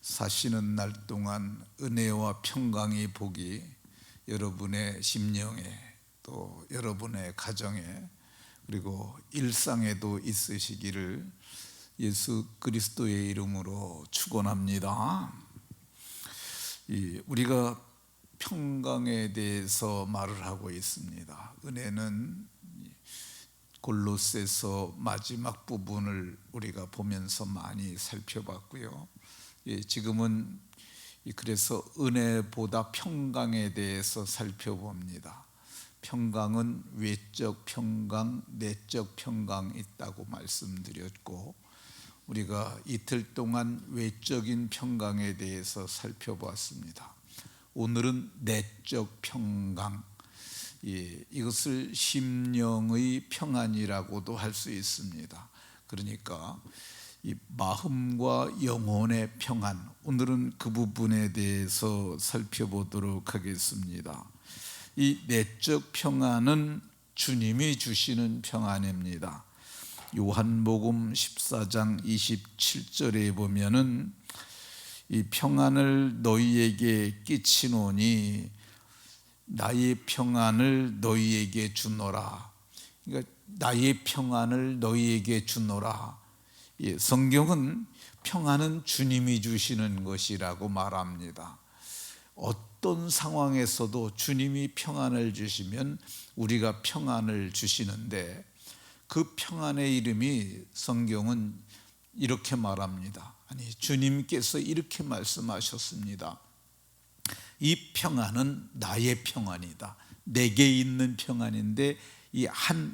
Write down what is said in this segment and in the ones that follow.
사시는 날 동안 은혜와 평강의 복이 여러분의 심령에, 또 여러분의 가정에, 그리고 일상에도 있으시기를 예수 그리스도의 이름으로 축원합니다. 우리가 평강에 대해서 말을 하고 있습니다. 은혜는 골로새서 마지막 부분을 우리가 보면서 많이 살펴봤고요. 지금은 그래서 은혜보다 평강에 대해서 살펴봅니다. 평강은 외적 평강, 내적 평강 있다고 말씀드렸고, 우리가 이틀 동안 외적인 평강에 대해서 살펴봤습니다. 오늘은 내적 평강, 이것을 심령의 평안이라고도 할 수 있습니다. 그러니까 이 마음과 영혼의 평안, 오늘은 그 부분에 대해서 살펴보도록 하겠습니다. 이 내적 평안은 주님이 주시는 평안입니다. 요한복음 14장 27절에 보면은 이 평안을 너희에게 끼치노니 나의 평안을 너희에게 주노라. 그러니까 나의 평안을 너희에게 주노라. 성경은 평안은 주님이 주시는 것이라고 말합니다. 어떤 상황에서도 주님이 평안을 주시면 우리가 평안을 주시는데, 그 평안의 이름이 성경은 이렇게 말합니다. 아니, 주님께서 이렇게 말씀하셨습니다. 이 평안은 나의 평안이다. 내게 있는 평안인데,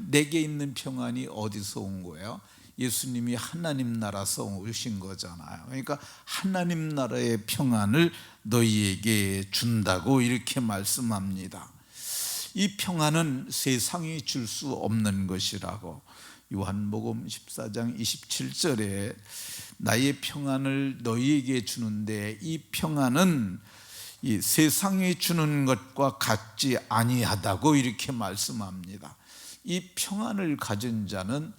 내게 있는 평안이 어디서 온 거예요? 예수님이 하나님 나라에서 오신 거잖아요. 그러니까 하나님 나라의 평안을 너희에게 준다고 이렇게 말씀합니다. 이 평안은 세상이 줄 수 없는 것이라고, 요한복음 14장 27절에 나의 평안을 너희에게 주는데 이 평안은 이 세상이 주는 것과 같지 아니하다고 이렇게 말씀합니다. 이 평안을 가진 자는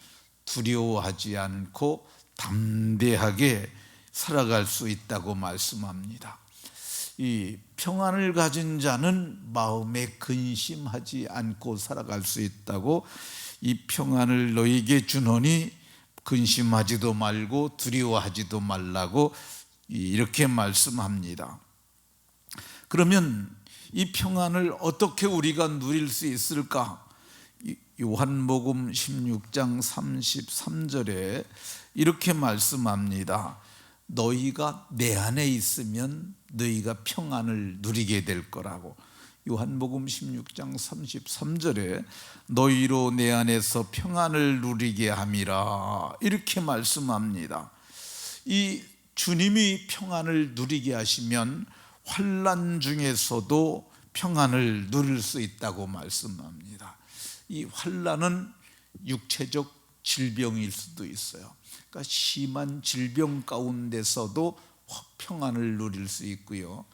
두려워하지 않고 담대하게 살아갈 수 있다고 말씀합니다. 이 평안을 가진 자는 마음에 근심하지 않고 살아갈 수 있다고, 이 평안을 너에게 주노니 근심하지도 말고 두려워하지도 말라고 이렇게 말씀합니다. 그러면 이 평안을 어떻게 우리가 누릴 수 있을까? 요한복음 16장 33절에 이렇게 말씀합니다. 너희가 내 안에 있으면 너희가 평안을 누리게 될 거라고. 요한복음 16장 33절에 너희로 내 안에서 평안을 누리게 함이라, 이렇게 말씀합니다. 이 주님이 평안을 누리게 하시면 환난 중에서도 평안을 누릴 수 있다고 말씀합니다. 이 환난은 육체적 질병일 수도 있어요. 그러니까 심한 질병 가운데서도 평안을 누릴 수 있고요.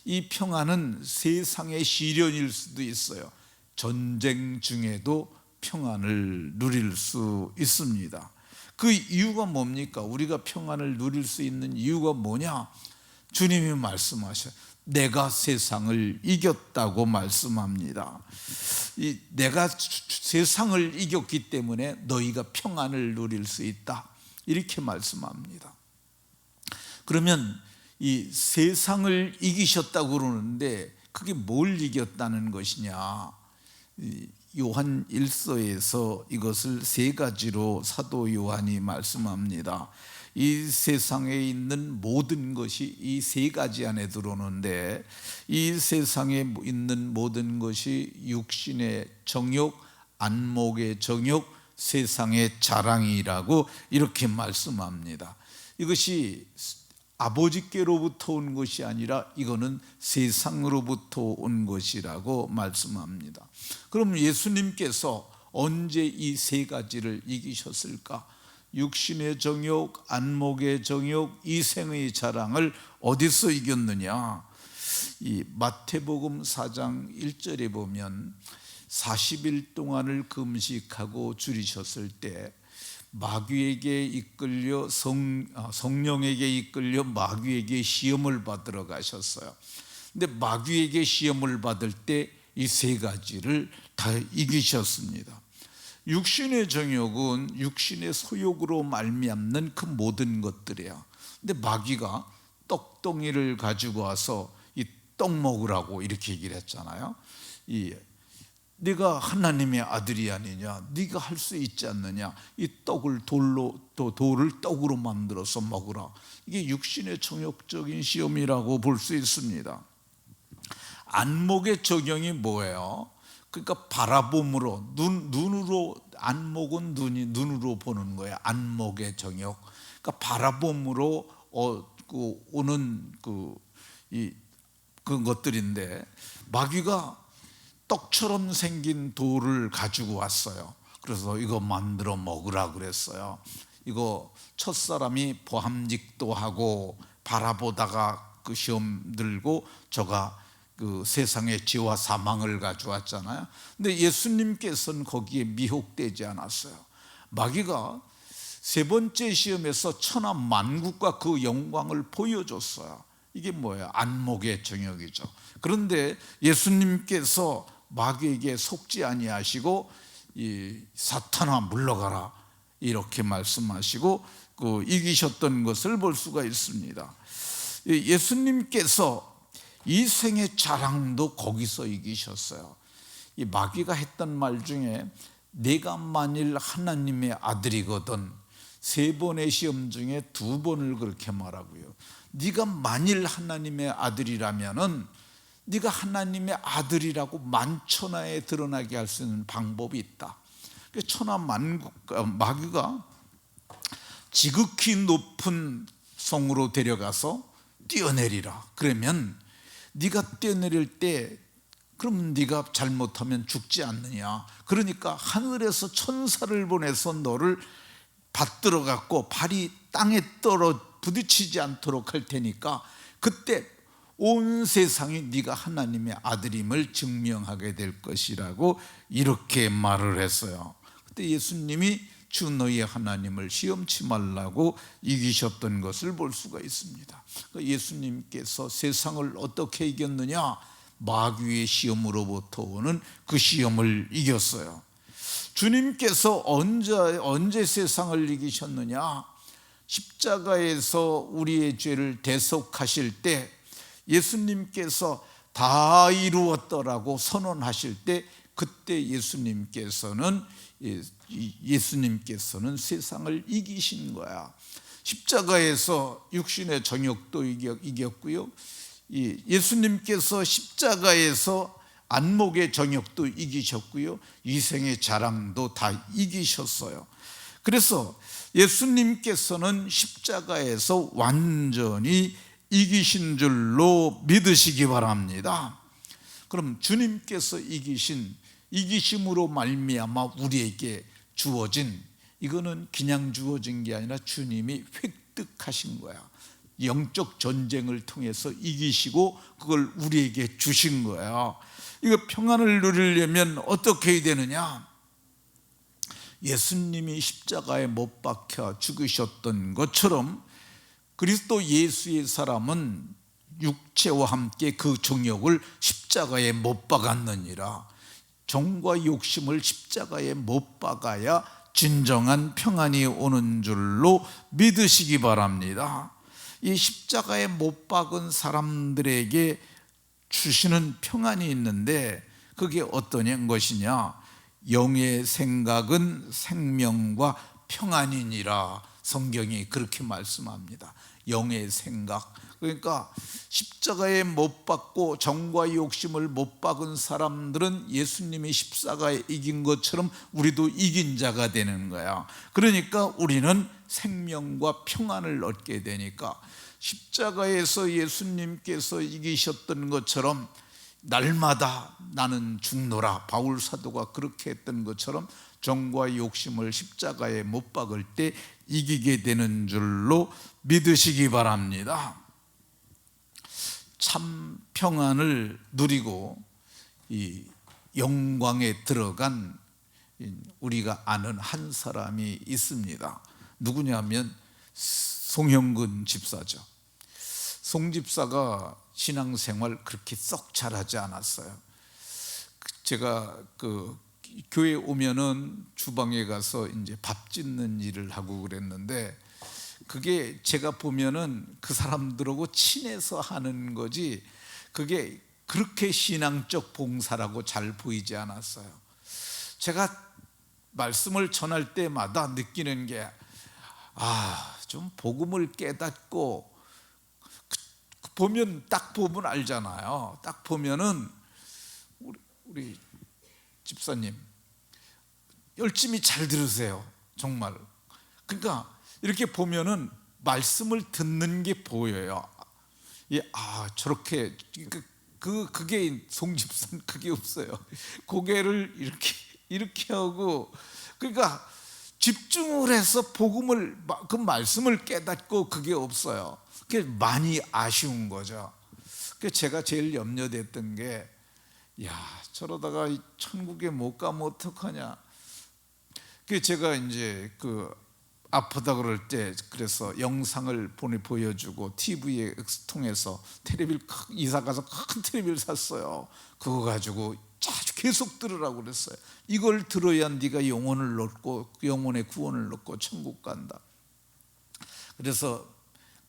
이 평안은 세상의 시련일 수도 있어요. 전쟁 중에도 평안을 누릴 수 있습니다. 그 이유가 뭡니까? 우리가 평안을 누릴 수 있는 이유가 뭐냐? 주님이 말씀하셔요. 내가 세상을 이겼다고 말씀합니다. 내가 세상을 이겼기 때문에 너희가 평안을 누릴 수 있다, 이렇게 말씀합니다. 그러면 이 세상을 이기셨다고 그러는데 그게 뭘 이겼다는 것이냐? 요한 1서에서 이것을 세 가지로 사도 요한이 말씀합니다. 이 세상에 있는 모든 것이 이 세 가지 안에 들어오는데, 이 세상에 있는 모든 것이 육신의 정욕, 안목의 정욕, 세상의 자랑이라고 이렇게 말씀합니다. 이것이 아버지께로부터 온 것이 아니라 이거는 세상으로부터 온 것이라고 말씀합니다. 그럼 예수님께서 언제 이 세 가지를 이기셨을까? 육신의 정욕, 안목의 정욕, 이생의 자랑을 어디서 이겼느냐? 이 마태복음 4장 1절에 보면 40일 동안을 금식하고 줄이셨을 때 마귀에게 이끌려 성령에게 이끌려 마귀에게 시험을 받으러 가셨어요. 근데 마귀에게 시험을 받을 때 이 세 가지를 다 이기셨습니다. 육신의 정욕은 육신의 소욕으로 말미암는 그 모든 것들이에요. 근데 마귀가 떡덩이를 가지고 와서 이 떡 먹으라고 이렇게 얘기를 했잖아요. 네가 하나님의 아들이 아니냐, 네가 할 수 있지 않느냐, 이 떡을 돌을 떡으로 만들어서 먹으라. 이게 육신의 정욕적인 시험이라고 볼 수 있습니다. 안목의 적용이 뭐예요? 그러니까 바라봄으로 눈으로, 안목은 눈으로 보는 거예요. 안목의 정욕. 그러니까 바라봄으로 오는 그 것들인데, 마귀가 떡처럼 생긴 돌을 가지고 왔어요. 그래서 이거 만들어 먹으라 그랬어요. 이거 첫사람이 보함직도 하고 바라보다가 그 시험 들고 저가 그 세상의 죄와 사망을 가져왔잖아요. 근데 예수님께서는 거기에 미혹되지 않았어요. 마귀가 세 번째 시험에서 천하 만국과 그 영광을 보여줬어요. 이게 뭐예요? 안목의 정욕이죠. 그런데 예수님께서 마귀에게 속지 아니하시고 이 사탄아 물러가라 이렇게 말씀하시고 이기셨던 것을 볼 수가 있습니다. 예수님께서 이 생의 자랑도 거기서 이기셨어요. 이 마귀가 했던 말 중에 내가 만일 하나님의 아들이거든, 세 번의 시험 중에 두 번을 그렇게 말하고요. 네가 만일 하나님의 아들이라면은 네가 하나님의 아들이라고 만천하에 드러나게 할 수 있는 방법이 있다. 천하 만국, 마귀가 지극히 높은 성으로 데려가서 뛰어내리라. 그러면 네가 뛰어내릴 때 그럼 네가 잘못하면 죽지 않느냐. 그러니까 하늘에서 천사를 보내서 너를 받들어 갖고 발이 땅에 부딪히지 않도록 할 테니까 그때 온 세상이 네가 하나님의 아들임을 증명하게 될 것이라고 이렇게 말을 했어요. 그때 예수님이 주 너희의 하나님을 시험치 말라고 이기셨던 것을 볼 수가 있습니다. 예수님께서 세상을 어떻게 이겼느냐? 마귀의 시험으로부터 오는 그 시험을 이겼어요. 주님께서 언제 세상을 이기셨느냐? 십자가에서 우리의 죄를 대속하실 때 예수님께서 다 이루었더라고 선언하실 때 그때 예수님께서는 세상을 이기신 거야. 십자가에서 육신의 정욕도 이겼고요. 예수님께서 십자가에서 안목의 정욕도 이기셨고요. 이생의 자랑도 다 이기셨어요. 그래서 예수님께서는 십자가에서 완전히 이기신 줄로 믿으시기 바랍니다. 그럼 주님께서 이기심으로 말미암아 우리에게 주어진, 이거는 그냥 주어진 게 아니라 주님이 획득하신 거야. 영적 전쟁을 통해서 이기시고 그걸 우리에게 주신 거야. 이거 평안을 누리려면 어떻게 해야 되느냐? 예수님이 십자가에 못 박혀 죽으셨던 것처럼 그리스도 예수의 사람은 육체와 함께 그 정욕을 십자가에 못 박았느니라. 정과 욕심을 십자가에 못 박아야 진정한 평안이 오는 줄로 믿으시기 바랍니다. 이 십자가에 못 박은 사람들에게 주시는 평안이 있는데 그게 어떤 것이냐? 영의 생각은 생명과 평안이니라. 성경이 그렇게 말씀합니다. 영의 생각, 그러니까 십자가에 못 박고 정과 욕심을 못 박은 사람들은 예수님이 십자가에 이긴 것처럼 우리도 이긴 자가 되는 거야. 그러니까 우리는 생명과 평안을 얻게 되니까 십자가에서 예수님께서 이기셨던 것처럼 날마다 나는 죽노라, 바울 사도가 그렇게 했던 것처럼 정과 욕심을 십자가에 못 박을 때 이기게 되는 줄로 믿으시기 바랍니다. 참 평안을 누리고 이 영광에 들어간 우리가 아는 한 사람이 있습니다. 누구냐면 송형근 집사죠. 송 집사가 신앙생활 그렇게 썩 잘하지 않았어요. 제가 그 교회 오면은 주방에 가서 이제 밥 짓는 일을 하고 그랬는데, 그게 제가 보면은 그 사람들하고 친해서 하는 거지 그게 그렇게 신앙적 봉사라고 잘 보이지 않았어요. 제가 말씀을 전할 때마다 느끼는 게, 좀 복음을 깨닫고, 보면 딱 보면 알잖아요. 딱 보면은 우리 집사님 열심히 잘 들으세요, 정말. 그러니까 이렇게 보면은 말씀을 듣는 게 보여요. 저렇게 그게 송 집사는 그게 없어요. 고개를 이렇게 하고, 그러니까 집중을 해서 복음을 그 말씀을 깨닫고 그게 없어요. 그게 많이 아쉬운 거죠. 그 제가 제일 염려됐던 게, 저러다가 천국에 못 가면 어떡하냐. 그 제가 이제 아프다 그럴 때 그래서 영상을 보여주고 TV에 통해서 테레비를 이사 가서 큰 테레비를 샀어요. 그거 가지고 자주 계속 들으라고 그랬어요. 이걸 들어야 네가 영혼을 얻고 영혼의 구원을 얻고 천국 간다. 그래서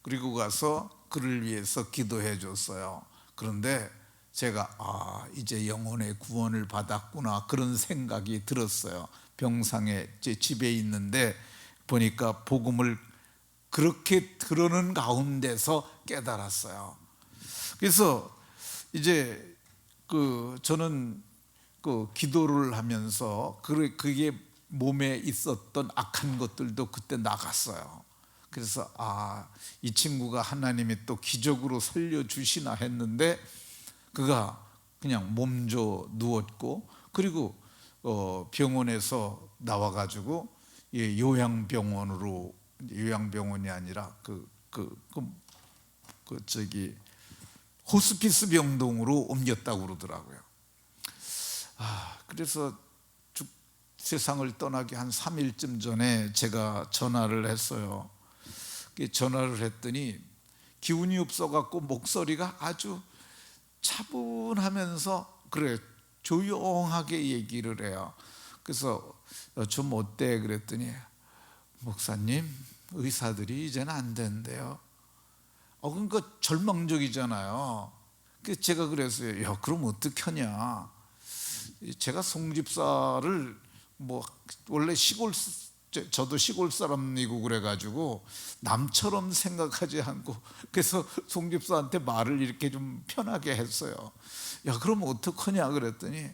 그리고 가서 그를 위해서 기도해 줬어요. 그런데 제가 이제 영혼의 구원을 받았구나 그런 생각이 들었어요. 병상에 제 집에 있는데 보니까 복음을 그렇게 들으는 가운데서 깨달았어요. 그래서 이제 저는 기도를 하면서 그게 몸에 있었던 악한 것들도 그때 나갔어요. 그래서 이 친구가 하나님이 또 기적으로 살려주시나 했는데, 그가 그냥 몸져 누웠고, 그리고 병원에서 나와가지고 요양병원이 아니라 호스피스 병동으로 옮겼다고 그러더라고요. 그래서 세상을 떠나기 한 3일쯤 전에 제가 전화를 했어요. 전화를 했더니 기운이 없어갖고 목소리가 아주 차분하면서 조용하게 얘기를 해요. 그래서 좀 어때 그랬더니, 목사님 의사들이 이제는 안 된대요. 그러니까 절망적이잖아요. 그래서 제가 그랬어요. 그럼 어떡하냐. 제가 송 집사를 원래 저도 시골 사람이고 그래가지고 남처럼 생각하지 않고, 그래서 송 집사한테 말을 이렇게 좀 편하게 했어요. 그럼 어떡하냐 그랬더니,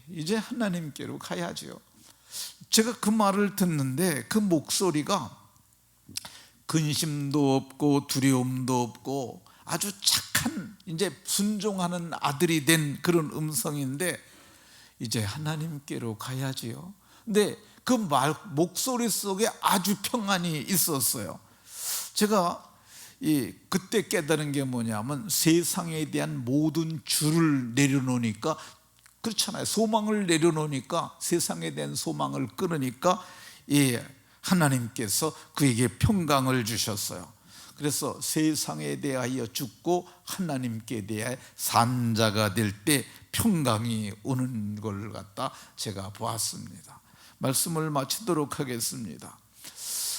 이제 하나님께로 가야지요. 제가 그 말을 듣는데 그 목소리가 근심도 없고 두려움도 없고 아주 착한, 이제 순종하는 아들이 된 그런 음성인데, 이제 하나님께로 가야지요. 근데 그 목소리 속에 아주 평안이 있었어요. 제가 그때 깨달은 게 뭐냐면, 세상에 대한 모든 줄을 내려놓으니까, 그렇잖아요. 소망을 내려놓으니까, 세상에 대한 소망을 끊으니까 하나님께서 그에게 평강을 주셨어요. 그래서 세상에 대하여 죽고 하나님께 대하여 산 자가 될 때 평강이 오는 걸 갖다 제가 보았습니다. 말씀을 마치도록 하겠습니다.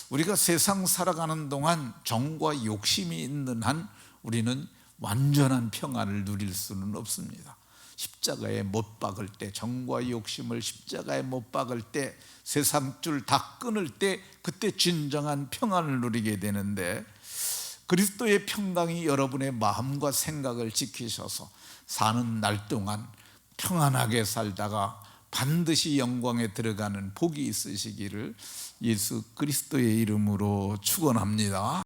우리가 세상 살아가는 동안 정과 욕심이 있는 한 우리는 완전한 평안을 누릴 수는 없습니다. 십자가에 못 박을 때, 정과 욕심을 십자가에 못 박을 때, 세상 줄 다 끊을 때, 그때 진정한 평안을 누리게 되는데, 그리스도의 평강이 여러분의 마음과 생각을 지키셔서 사는 날 동안 평안하게 살다가 반드시 영광에 들어가는 복이 있으시기를 예수 그리스도의 이름으로 축원합니다.